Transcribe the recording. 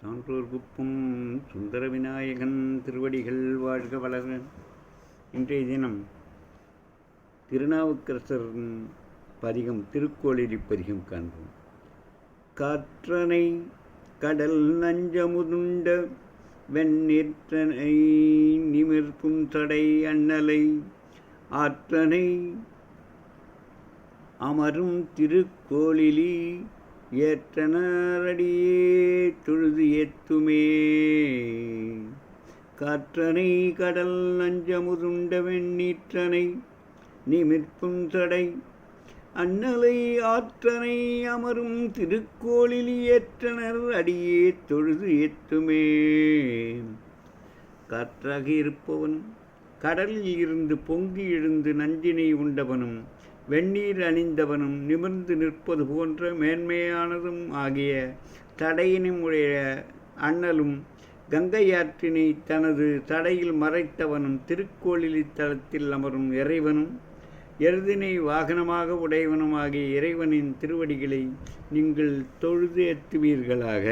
சான்றோர் குப்பும் சுந்தர விநாயகன் திருவடிகள் வாழ்க வளர. இன்றைய தினம் திருநாவுக்கரசர் பதிகம் திருக்கோளிலி பதிகம் காண்போம். காற்றனை கடல் நஞ்சமுதுண்ட வெண்ணீற்றனை நிமிர்க்கும் தடை அண்ணலை ஆற்றனை அமரும் திருக்கோளிலி ஏற்றனரடியே தொழுது ஏத்துமே. காற்றனை கடல் நஞ்சமுதுண்ட வெண்ணீற்றனை நிமிர்க்கும் தடை அண்ணலை ஆற்றனை அமரும் திருக்கோளிலி ஏற்றனர் அடியே தொழுது ஏத்துமே. காற்றாக இருப்பவனும் கடலில் இருந்து பொங்கி எழுந்து நஞ்சினை உண்டவனும் வெந்நீர் அணிந்தவனும் நிமிர்ந்து நிற்பது போன்ற மேன்மையானதும் ஆகிய தடையினும் உடைய அண்ணலும் கங்கையாற்றினை தனது தடையில் மறைத்தவனும் திருக்கோளிலி தலத்தில் அமரும் இறைவனும் எருதினை வாகனமாக உடையவனும் ஆகிய இறைவனின் திருவடிகளை நீங்கள் தொழுது ஏத்துவீர்களாக.